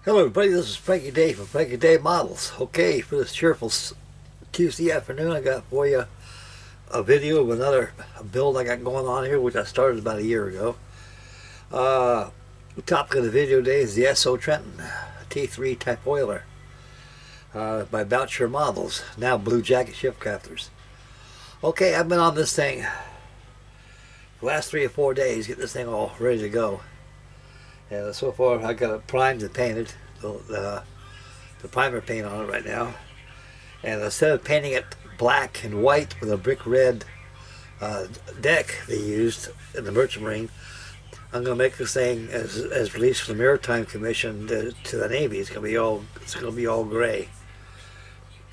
Hello everybody, this is Frankie Day from Frankie Day Models. Okay, for this cheerful Tuesday afternoon, I got for you a video of another build I got going on here, which I started about a year ago. The topic of the video today is the ESSO TRENTON T3 type oiler by Boucher Models, now Blue Jacket Ship Crafters. Okay, I've been on this thing the last 3 or 4 days, get this thing all ready to go. And so far I got it primed and painted, the primer paint on it right now. And instead of painting it black and white with a brick red deck they used in the Merchant Marine, I'm going to make this thing as released from the Maritime Commission to the Navy. It's going to be all gray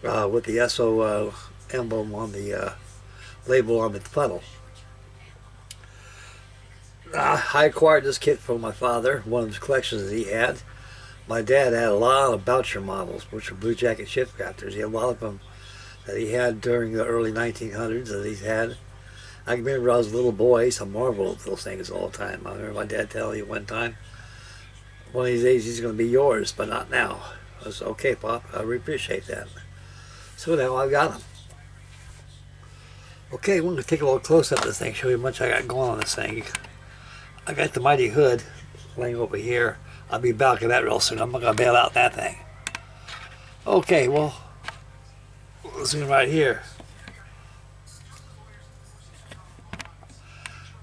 with the ESSO emblem on the label on the funnel. I acquired this kit from my father, one of his collections that he had. My dad had a lot of Boucher models, which were Blue Jacket Ship Crafters. He had a lot of them that he had during the early 1900s that he's had. I can remember I was a little boy, I used to marvel at those things all the time. I remember my dad telling me one time, one of these days he's going to be yours, but not now. I said, okay, Pop, I really appreciate that. So now I've got them. Okay, we're going to take a little close-up of this thing, show you how much I got going on this thing. I got the mighty hood laying over here. I'll be back at that real soon. I'm not going to bail out that thing. Okay, well, let's zoom right here.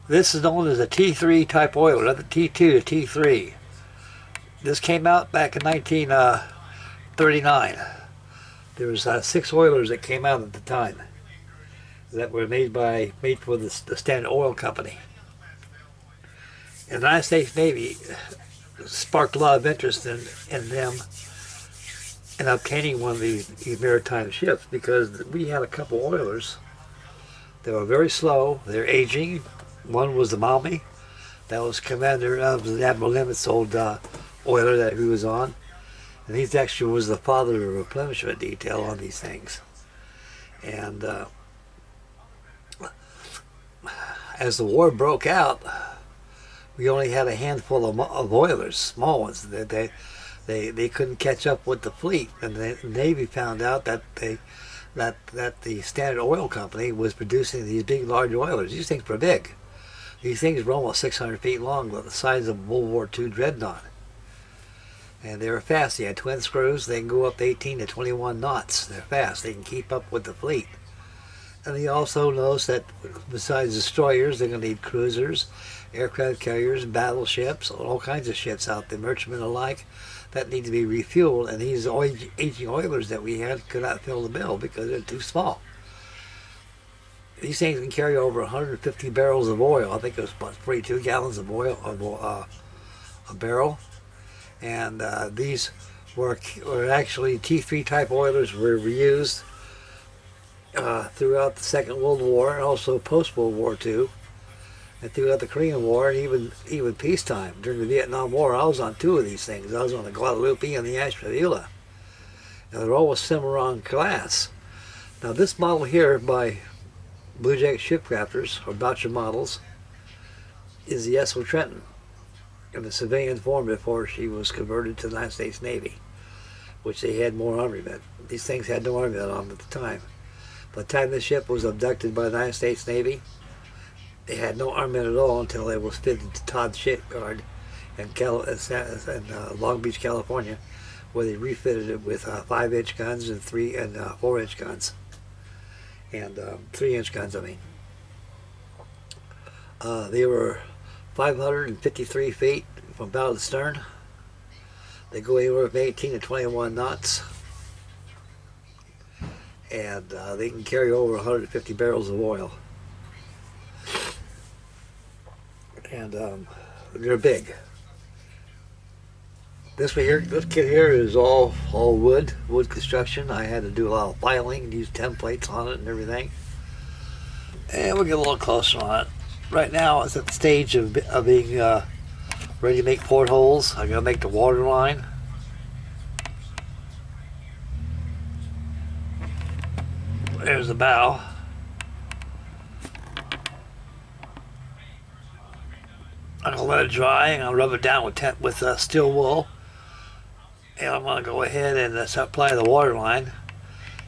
This is known as a T3 type oiler, not the T2 to T3. This came out back in 1939. There was 6 oilers that came out at the time that were made for the Standard Oil Company. And the United States Navy sparked a lot of interest in them in obtaining one of these maritime ships, because we had a couple oilers that were very slow. They're aging. One was the Maumee, that was commander of the Admiral Nimitz' old oiler that he was on, and he actually was the father of replenishment detail on these things. And as the war broke out, we only had a handful of oilers, small ones. They couldn't catch up with the fleet, and the Navy found out that the Standard Oil Company was producing these big, large oilers. These things were big. These things were almost 600 feet long, the size of a World War II dreadnought. And they were fast. They had twin screws. They can go up to 18 to 21 knots. They're fast. They can keep up with the fleet. And he also knows that besides destroyers, they're going to need cruisers, aircraft carriers, battleships, all kinds of ships out there, merchantmen alike, that need to be refueled. And these aging oilers that we had could not fill the bill because they're too small. These things can carry over 150 barrels of oil. I think it was about 42 gallons of oil a barrel. And these were actually T3 type oilers were reused throughout the Second World War, and also post-World War II, and throughout the Korean War, and even peacetime. During the Vietnam War, I was on 2 of these things. I was on the Guadalupe and the Ashtabula. And they're all with Cimarron class. Now this model here by Blue Jacket Ship Crafters, or Boucher Models, is the ESSO TRENTON in the civilian form before she was converted to the United States Navy, which they had more armament. These things had no armament on them at the time. By the time this ship was abducted by the United States Navy, they had no armament at all until it was fitted to Todd Shipyard in Long Beach, California, where they refitted it with 5-inch guns and 4-inch guns, and 3-inch guns. I mean, they were 553 feet from bow to stern. They go anywhere from 18 to 21 knots. And they can carry over 150 barrels of oil. And they're big. This kit here is all wood construction. I had to do a lot of filing and use templates on it and everything. And we'll get a little closer on it. Right now it's at the stage of being ready to make portholes. I'm going to make the water line. There's the bow. I'm going to let it dry, and I'll rub it down with steel wool. And I'm going to go ahead and start applying the water line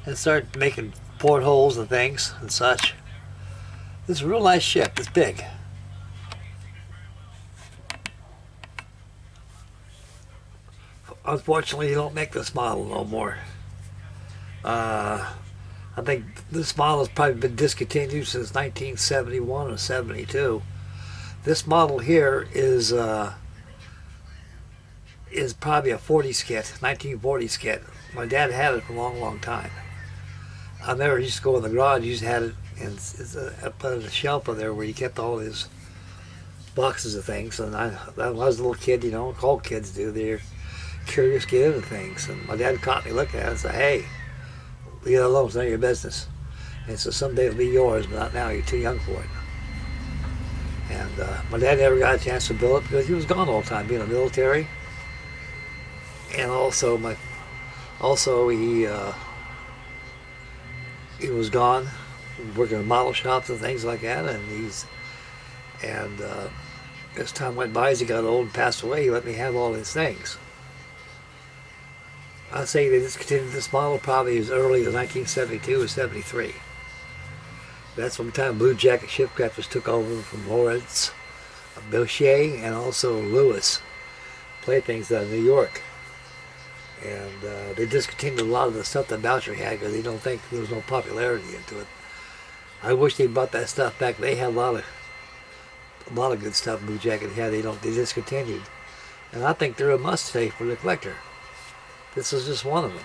and start making portholes and things and such. This is a real nice ship. It's big. Unfortunately, you don't make this model no more. I think this model has probably been discontinued since 1971 or 72. This model here is probably a 40 skit, 1940 skit. My dad had it for a long, long time. I never used to go in the garage. He used to have it and put it on a shelf over there where he kept all his boxes of things. And when I was a little kid, you know, all kids do. They're curious, get into things. And my dad caught me looking at it and said, "Hey, leave it alone. It's none of your business." And so someday it'll be yours, but not now. You're too young for it. And my dad never got a chance to build it because he was gone all the time, being in the military. And also he was gone working in model shops and things like that. And as time went by, as he got old and passed away, he let me have all his things. I'd say they discontinued this model probably as early as 1972 or 73. That's from the time Blue Jacket Shipcrafters took over from Lawrence, Boucher, and also Lewis Playthings out of New York. And they discontinued a lot of the stuff that Boucher had because they don't think there was no popularity into it. I wish they brought that stuff back. They had a lot of good stuff Blue Jacket had. They discontinued, and I think they're a must today for the collector. This is just one of them.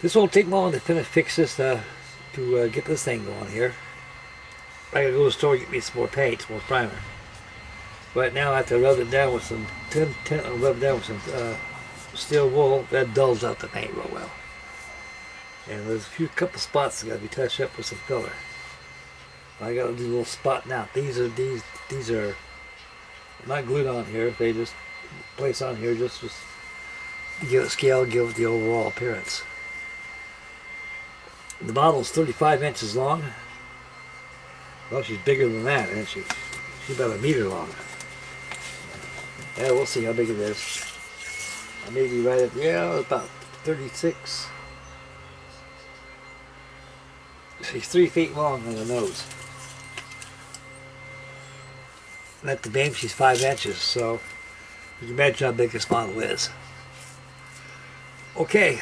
This won't take long to fix this to get this thing going here. I gotta go to the store and get me some more paint, some more primer. Right now I have to rub it down with some steel wool. That dulls out the paint real well. And there's a couple spots that got to be touched up with some filler. I got to do a little spot now. These are not glued on here. They just place on here just to give it scale, give it the overall appearance. The model's 35 inches long. Well, she's bigger than that, isn't she? She's about 1 meter long. Yeah, we'll see how big it is. I may be right at, yeah, about 36. She's 3 feet long on the nose. And at the base, she's 5 inches, so you can imagine how big this model is. Okay.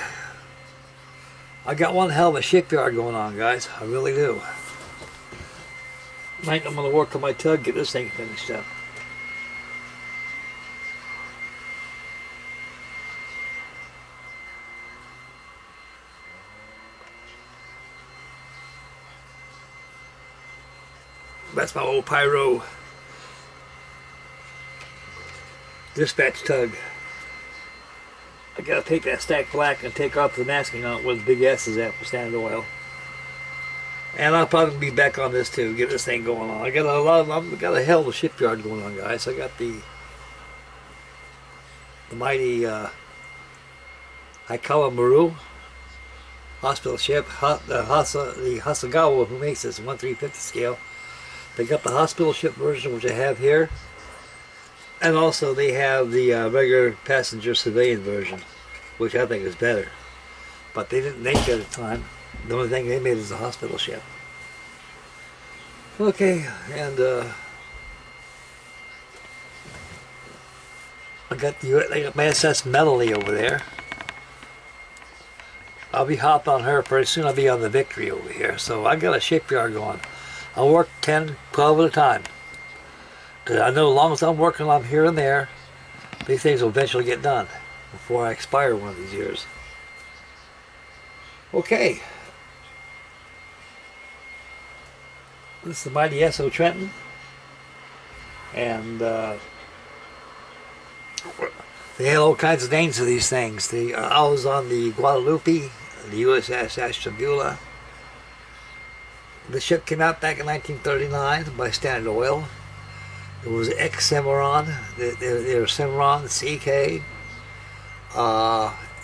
I got one hell of a shipyard going on, guys. I really do. Tonight I'm going to work on my tug, get this thing finished up. That's my old pyro dispatch tug. I gotta take that stack black and take off the masking on it where the big S is at for Standard Oil. And I'll probably be back on this too, get this thing going on. I got a hell of a shipyard going on, guys. I got the mighty Aikawa Maru hospital ship, the Hasegawa, who makes this 1/350 scale. They got the hospital ship version, which I have here, and also they have the regular passenger civilian version, which I think is better. But they didn't make it at the time. The only thing they made is a hospital ship. Okay, and I got my SS Melody over there. I'll be hopping on her pretty soon. I'll be on the Victory over here. So I got a shipyard going. I'll work 10, 12 at a time. Because I know as long as I'm working on here and there, these things will eventually get done before I expire one of these years. Okay. This is the mighty ESSO Trenton. And they had all kinds of names for these things. I was on the Guadalupe, the USS Ashtabula. The ship came out back in 1939 by Standard Oil. It was ex-Cimarron. They were Cimarron, CK,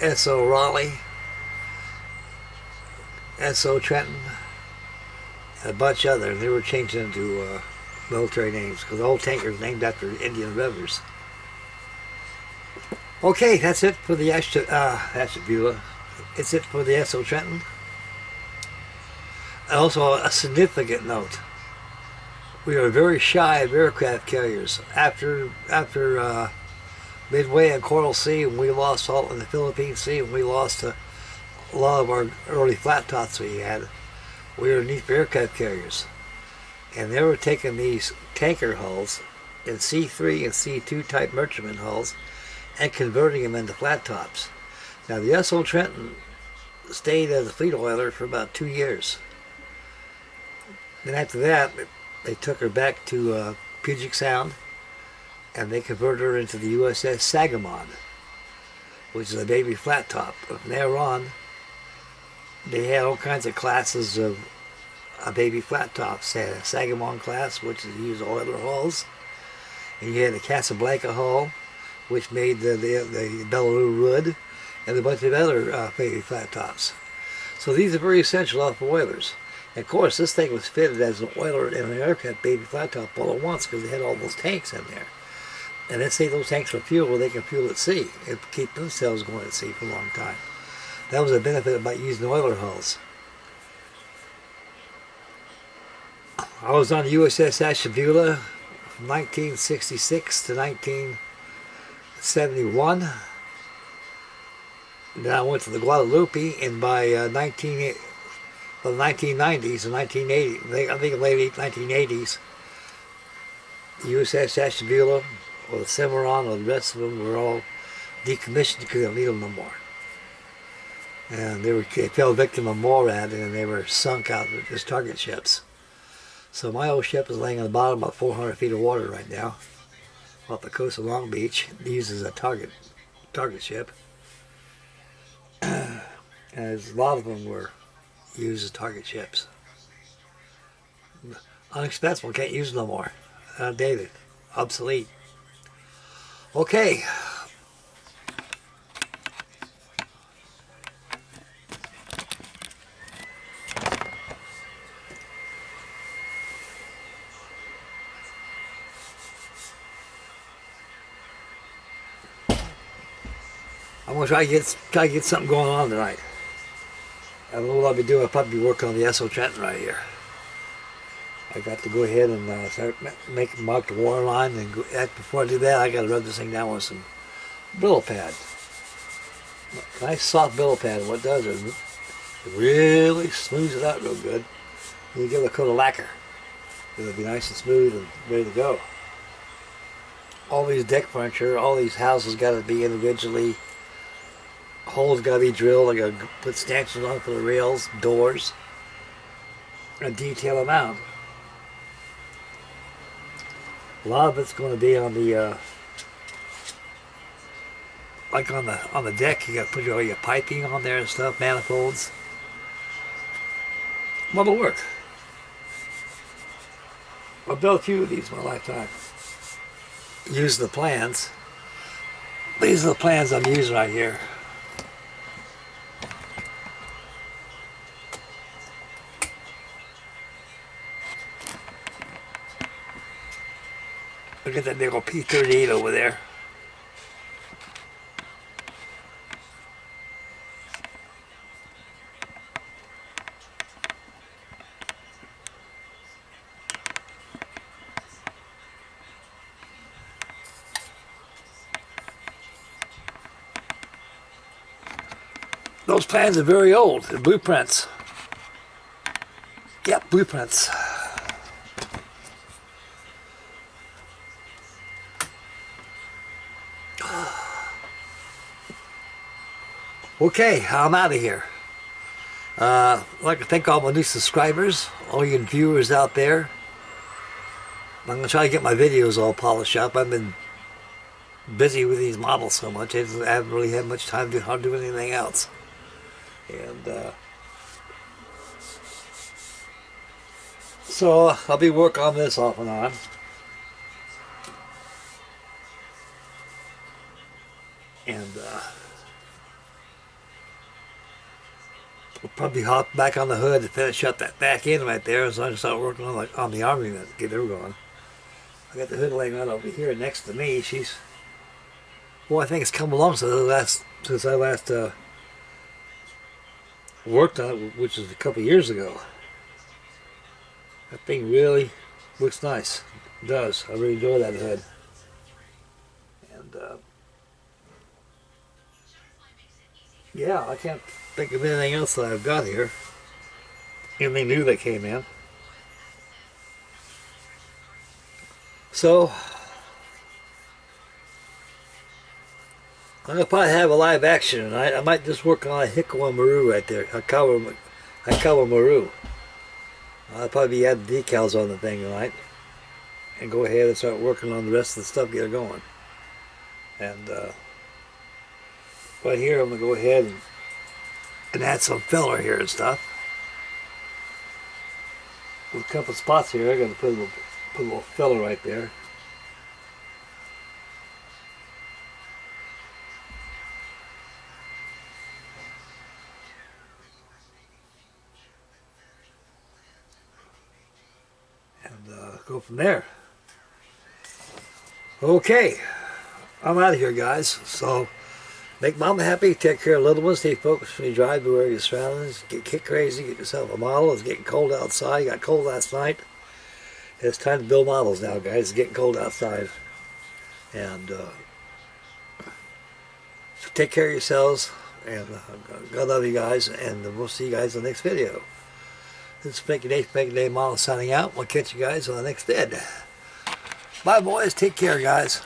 ESSO Raleigh, ESSO Trenton, and a bunch of others. They were changed into military names because the whole tanker is named after Indian rivers. Okay, that's it for the Ashtabula. It's it for the ESSO Trenton. And also a significant note. We are very shy of aircraft carriers. After Midway and Coral Sea, and we lost salt in the Philippine Sea, and we lost a lot of our early flat tops we had. We were need for aircraft carriers. And they were taking these tanker hulls in C3 and C2 type merchantman hulls and converting them into flat tops. Now the ESSO Trenton stayed as a fleet oiler for about 2 years. Then after that, they took her back to Puget Sound, and they converted her into the USS Sagamon, which is a baby flat top. From there on, they had all kinds of classes of baby flat tops. They had a Sagamon class, which is used oiler hulls, and you had the Casablanca hull, which made the Belarus Wood, and a bunch of other baby flat tops. So these are very essential off oilers. And of course, this thing was fitted as an oiler and an aircraft baby flat top all at once because they had all those tanks in there. And let's say those tanks for fuel, well, they can fuel at sea and keep themselves going at sea for a long time. That was a benefit about using oiler hulls. I was on the USS Ashtabula from 1966 to 1971. Then I went to the Guadalupe, and by the 1990s and 1980, I think late 1980s, the USS Ashtabula, or the Cimarron, or the rest of them were all decommissioned because they don't need them no more. And they fell victim of MORAD, and they were sunk out as target ships. So my old ship is laying on the bottom of 400 feet of water right now, off the coast of Long Beach, used as a target ship. And a lot of them were used as target ships. Unexpensive, can't use them no more. Outdated, obsolete. Okay. I'm gonna try to get something going on tonight. I don't know what I'll be doing. I'll probably be working on the ESSO Trenton right here. I got to go ahead and start mark the water line, and before I do that, I got to rub this thing down with some billow pad. Nice soft billow pad. And what it does is it really smooths it out real good. And you give it a coat of lacquer. It'll be nice and smooth and ready to go. All these deck furniture, all these houses got to be individually. Holes got to be drilled. I got to put stanchions on for the rails, doors, and detail them out. A lot of it's going to be on the like on the deck. You got to put all your piping on there and stuff, manifolds. Well, it'll work. I've built a few of these in my lifetime. Using the plans. These are the plans I'm using right here. Look at that big old P-38 over there. Those plans are very old. They're blueprints. Yep, blueprints. Okay, I'm out of here. I'd like to thank all my new subscribers, all you viewers out there. I'm going to try to get my videos all polished up. I've been busy with these models so much, I haven't really had much time to do anything else. And so I'll be working on this off and on. And we'll probably hop back on the hood to finish up that back end right there, so I can start working on the arm unit, get her going. I got the hood laying right over here next to me. She's Well, I think it's come along since I last worked on it, which was a couple of years ago. That thing really looks nice. It does. I really enjoy that head. And yeah, I can't think of anything else that I've got here. Anything new that came in. So I'm gonna probably have a live action tonight. I might just work on a Hikawa Maru right there. Hikawa Maru. I'll probably be adding decals on the thing tonight, and go ahead and start working on the rest of the stuff, get it going. And right here, I'm gonna go ahead and add some filler here and stuff. With a couple spots here, I gotta put a little filler right there. Go from there. Okay, I'm out of here, guys. So make mama happy, take care of little ones, stay focused when you drive, beware of your surroundings, get crazy, get yourself a model. It's getting cold outside. It got cold last night. It's time to build models now, guys. It's getting cold outside. And take care of yourselves, and God love you guys, and we'll see you guys in the next video. This is Frankie Day Model signing out. We'll catch you guys on the next vid. Bye, boys. Take care, guys.